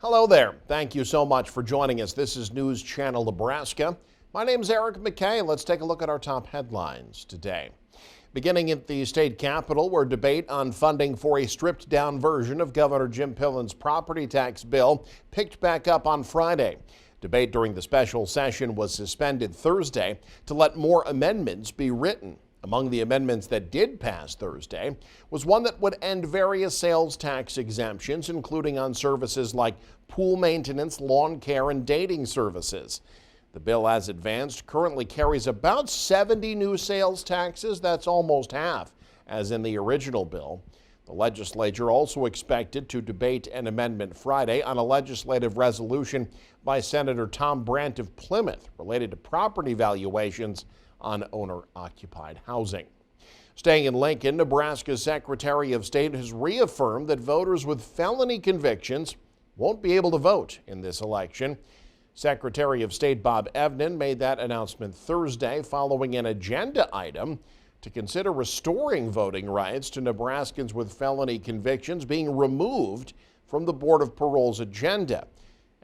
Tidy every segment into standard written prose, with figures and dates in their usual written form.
Hello there. Thank you so much for joining us. This is News Channel Nebraska. My name is Eric McKay. Let's take a look at our top headlines today. Beginning at the state capitol, where debate on funding for a stripped-down version of Governor Jim Pillen's property tax bill picked back up on Friday. Debate during the special session was suspended Thursday to let more amendments be written. Among the amendments that did pass Thursday was one that would end various sales tax exemptions, including on services like pool maintenance, lawn care, and dating services. The bill, as advanced, currently carries about 70 new sales taxes. That's almost half, as in the original bill. The legislature also expected to debate an amendment Friday on a legislative resolution by Senator Tom Brandt of Plymouth related to property valuations on owner-occupied housing. Staying in Lincoln, Nebraska's Secretary of State has reaffirmed that voters with felony convictions won't be able to vote in this election. Secretary of State Bob Evnen made that announcement Thursday following an agenda item to consider restoring voting rights to Nebraskans with felony convictions being removed from the Board of Parole's agenda.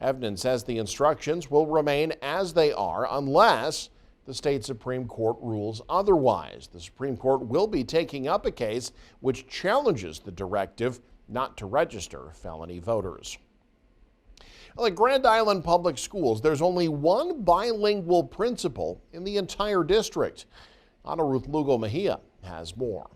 Evnen says the instructions will remain as they are unless the state Supreme Court rules otherwise. The Supreme Court will be taking up a case which challenges the directive not to register felony voters. Well, at Grand Island Public Schools, there's only one bilingual principal in the entire district. Ana Ruth Lugo Mejia has more.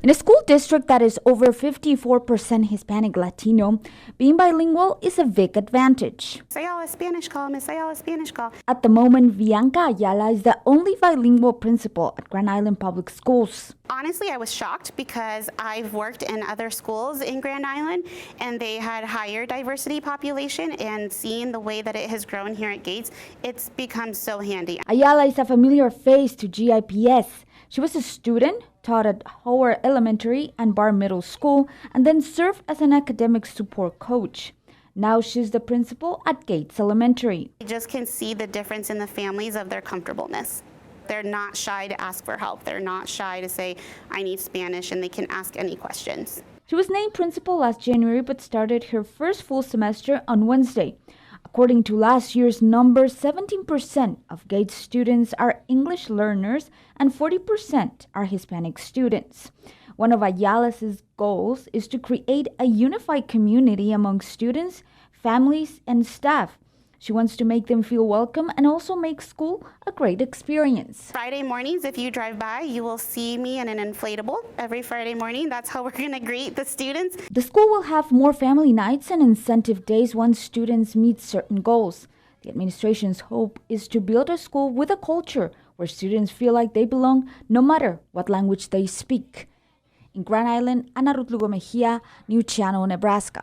In a school district that is over 54% Hispanic Latino, being bilingual is a big advantage. Say all Spanish call, Miss Say all Spanish call. At the moment, Bianca Ayala is the only bilingual principal at Grand Island Public Schools. Honestly, I was shocked because I've worked in other schools in Grand Island and they had higher diversity population, and seeing the way that it has grown here at Gates, it's become so handy. Ayala is a familiar face to GIPS. She was a student, taught at Howard Elementary and Bar Middle School, and then served as an academic support coach. Now she's the principal at Gates Elementary. You just can see the difference in the families of their comfortableness. They're not shy to ask for help. They're not shy to say, I need Spanish, and they can ask any questions. She was named principal last January but started her first full semester on Wednesday. According to last year's numbers, 17% of Gates students are English learners and 40% are Hispanic students. One of Ayala's goals is to create a unified community among students, families, and staff. She wants to make them feel welcome and also make school a great experience. Friday mornings, if you drive by, you will see me in an inflatable every Friday morning. That's how we're going to greet the students. The school will have more family nights and incentive days once students meet certain goals. The administration's hope is to build a school with a culture where students feel like they belong no matter what language they speak. In Grand Island, Ana Ruth Lugo Mejia, News Channel, Nebraska.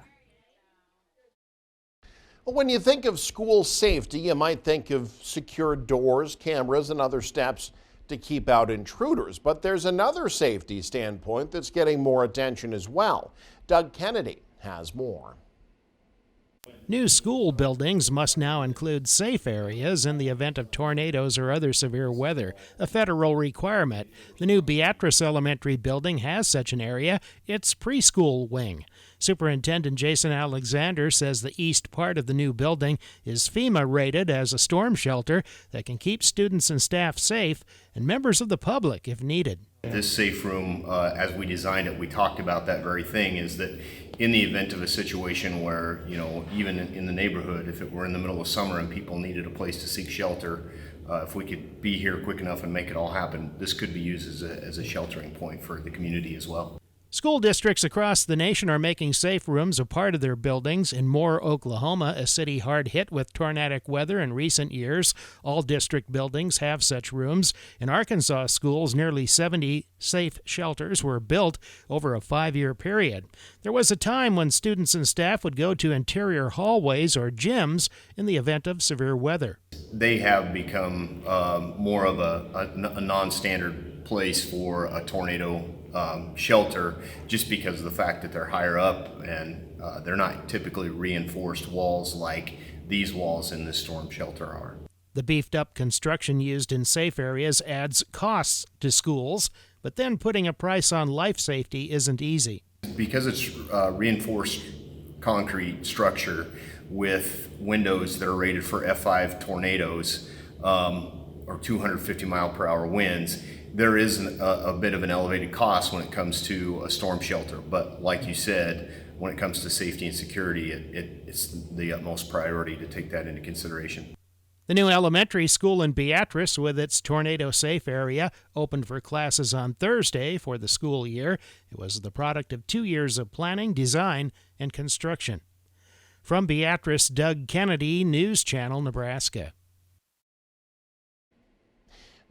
When you think of school safety, you might think of secure doors, cameras, and other steps to keep out intruders. But there's another safety standpoint that's getting more attention as well. Doug Kennedy has more. New school buildings must now include safe areas in the event of tornadoes or other severe weather, a federal requirement. The new Beatrice Elementary building has such an area, its preschool wing. Superintendent Jason Alexander says the east part of the new building is FEMA rated as a storm shelter that can keep students and staff safe and members of the public if needed. This safe room, as we designed it, we talked about that very thing, is that in the event of a situation where, even in the neighborhood, if it were in the middle of summer and people needed a place to seek shelter, if we could be here quick enough and make it all happen, this could be used as a sheltering point for the community as well. School districts across the nation are making safe rooms a part of their buildings. In Moore, Oklahoma, a city hard hit with tornadic weather in recent years, all district buildings have such rooms. In Arkansas schools, nearly 70 safe shelters were built over a 5-year period. There was a time when students and staff would go to interior hallways or gyms in the event of severe weather. They have become more of a non-standard place for a tornado shelter, just because of the fact that they're higher up and they're not typically reinforced walls like these walls in this storm shelter are. The beefed-up construction used in safe areas adds costs to schools, but then putting a price on life safety isn't easy. Because it's reinforced concrete structure with windows that are rated for F5 tornadoes or 250 mile per hour winds, there is a bit of an elevated cost when it comes to a storm shelter. But like you said, when it comes to safety and security, it's the utmost priority to take that into consideration. The new elementary school in Beatrice, with its tornado-safe area, opened for classes on Thursday for the school year. It was the product of 2 years of planning, design, and construction. From Beatrice, Doug Kennedy, News Channel, Nebraska.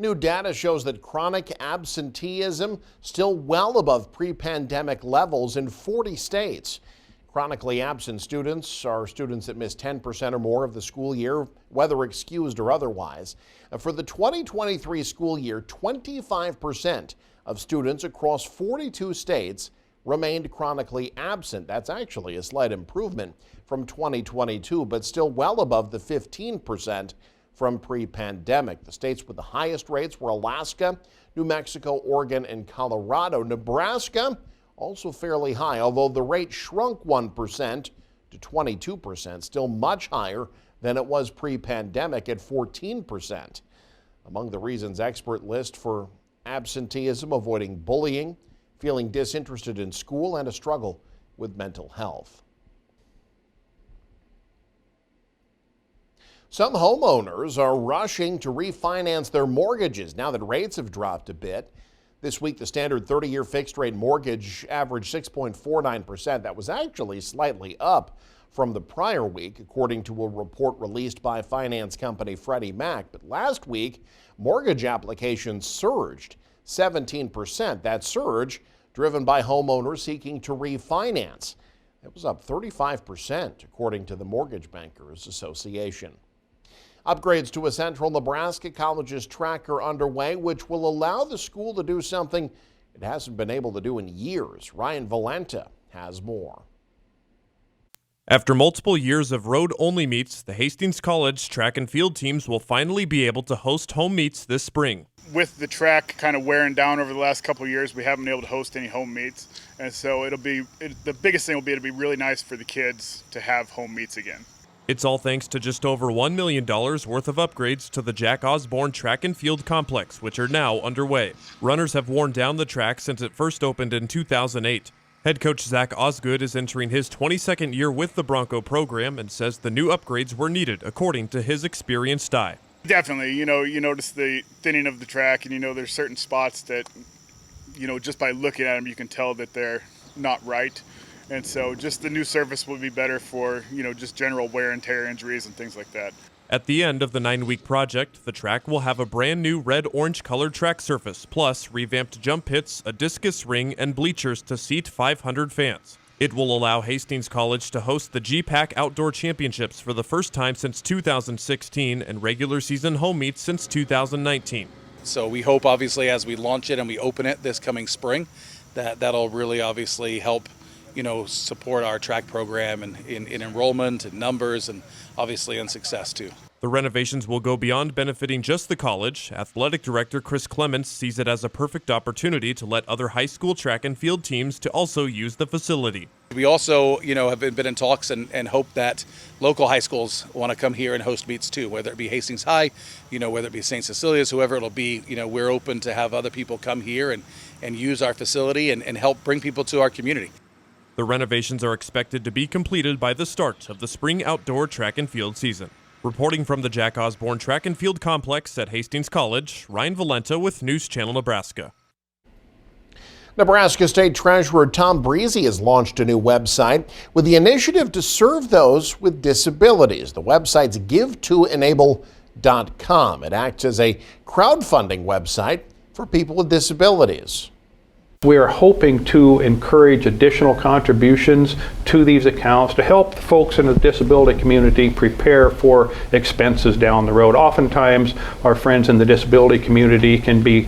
New data shows that chronic absenteeism still well above pre-pandemic levels in 40 states. Chronically absent students are students that miss 10% or more of the school year, whether excused or otherwise. For the 2023 school year, 25% of students across 42 states remained chronically absent. That's actually a slight improvement from 2022, but still well above the 15% from pre-pandemic. The states with the highest rates were Alaska, New Mexico, Oregon, and Colorado. Nebraska, also fairly high, although the rate shrunk 1% to 22%, still much higher than it was pre-pandemic at 14%. Among the reasons experts list for absenteeism, avoiding bullying, feeling disinterested in school, and a struggle with mental health. Some homeowners are rushing to refinance their mortgages now that rates have dropped a bit. This week, the standard 30-year fixed-rate mortgage averaged 6.49%. That was actually slightly up from the prior week, according to a report released by finance company Freddie Mac. But last week, mortgage applications surged 17%. That surge driven by homeowners seeking to refinance. It was up 35%, according to the Mortgage Bankers Association. Upgrades to a Central Nebraska college's track are underway, which will allow the school to do something it hasn't been able to do in years. Ryan Valenta has more. After multiple years of road-only meets, the Hastings College track and field teams will finally be able to host home meets this spring. With the track kind of wearing down over the last couple of years, we haven't been able to host any home meets. And so the biggest thing will be, it'll be really nice for the kids to have home meets again. It's all thanks to just over $1 million worth of upgrades to the Jack Osborne Track and Field Complex, which are now underway. Runners have worn down the track since it first opened in 2008. Head coach Zach Osgood is entering his 22nd year with the Bronco program and says the new upgrades were needed, according to his experienced eye. Definitely, you notice the thinning of the track, and there's certain spots that, just by looking at them, you can tell that they're not right. And so just the new surface will be better for, just general wear and tear injuries and things like that. At the end of the 9-week project, the track will have a brand new red-orange colored track surface, plus revamped jump pits, a discus ring, and bleachers to seat 500 fans. It will allow Hastings College to host the GPAC Outdoor Championships for the first time since 2016 and regular season home meets since 2019. So we hope, obviously, as we launch it and we open it this coming spring, that'll really obviously help support our track program and in enrollment and numbers and obviously in success too. The renovations will go beyond benefiting just the college. Athletic Director Chris Clements sees it as a perfect opportunity to let other high school track and field teams to also use the facility. We also, have been in talks and hope that local high schools want to come here and host meets too, whether it be Hastings High, whether it be St. Cecilia's, whoever it'll be, we're open to have other people come here and use our facility and help bring people to our community. The renovations are expected to be completed by the start of the spring outdoor track and field season. Reporting from the Jack Osborne Track and Field Complex at Hastings College, Ryan Valenta with News Channel Nebraska. Nebraska State Treasurer Tom Breezy has launched a new website with the initiative to serve those with disabilities. The website's give2enable.com. It acts as a crowdfunding website for people with disabilities. We are hoping to encourage additional contributions to these accounts to help the folks in the disability community prepare for expenses down the road. Oftentimes, our friends in the disability community can be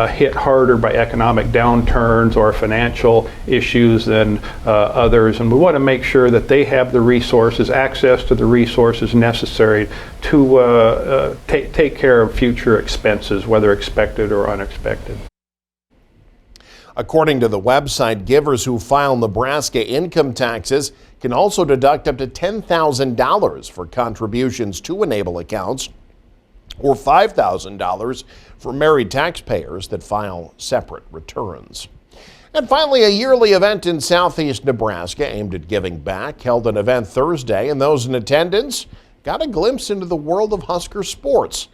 hit harder by economic downturns or financial issues than others, and we want to make sure that they have the resources, access to the resources necessary to take care of future expenses, whether expected or unexpected. According to the website, givers who file Nebraska income taxes can also deduct up to $10,000 for contributions to Enable accounts, or $5,000 for married taxpayers that file separate returns. And finally, a yearly event in southeast Nebraska aimed at giving back held an event Thursday, and those in attendance got a glimpse into the world of Husker sports.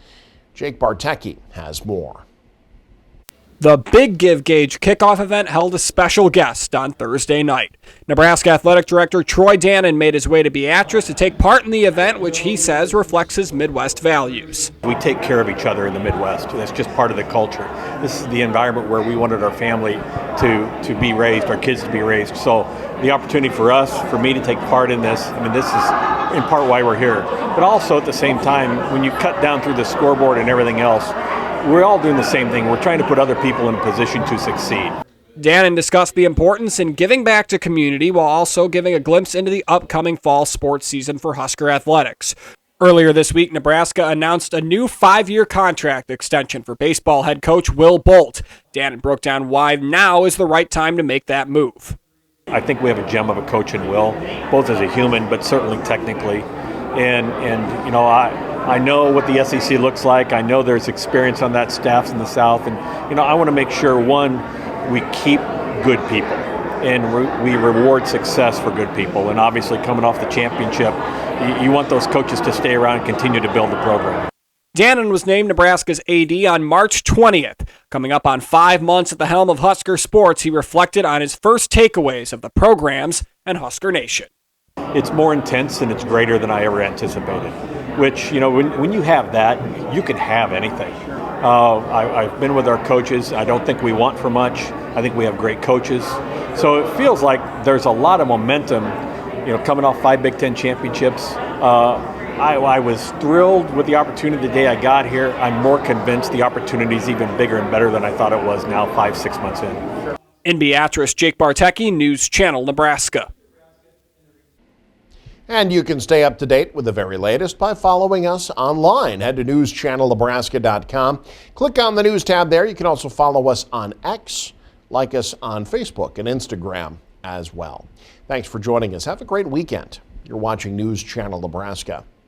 Jake Bartecki has more. The Big Give Gauge kickoff event held a special guest on Thursday night. Nebraska Athletic Director Troy Dannon made his way to Beatrice to take part in the event, which he says reflects his Midwest values. We take care of each other in the Midwest. That's just part of the culture. This is the environment where we wanted our family to be raised, our kids to be raised. So the opportunity for us, for me to take part in this, I mean, this is in part why we're here. But also at the same time, when you cut down through the scoreboard and everything else, we're all doing the same thing. We're trying to put other people in a position to succeed. Dannon discussed the importance in giving back to community while also giving a glimpse into the upcoming fall sports season for Husker athletics. Earlier this week, Nebraska announced a new 5-year contract extension for baseball head coach Will Bolt. Dannon broke down why now is the right time to make that move. I think we have a gem of a coach in Will, both as a human, but certainly technically. And you know, I know what the SEC looks like. I know there's experience on that staff in the South. And, you know, I want to make sure, one, we keep good people and we reward success for good people. And obviously coming off the championship, you want those coaches to stay around and continue to build the program. Dannon was named Nebraska's AD on March 20th. Coming up on 5 months at the helm of Husker sports, he reflected on his first takeaways of the programs and Husker Nation. It's more intense and it's greater than I ever anticipated, which, you know, when you have that, you can have anything. I've been with our coaches. I don't think we want for much. I think we have great coaches. So it feels like there's a lot of momentum, you know, coming off 5 Big Ten championships. I was thrilled with the opportunity the day I got here. I'm more convinced the opportunity is even bigger and better than I thought it was now 5-6 months in. In Beatrice, Jake Bartecki, News Channel, Nebraska. And you can stay up to date with the very latest by following us online. Head to newschannelnebraska.com. Click on the News tab there. You can also follow us on X, like us on Facebook and Instagram as well. Thanks for joining us. Have a great weekend. You're watching News Channel Nebraska.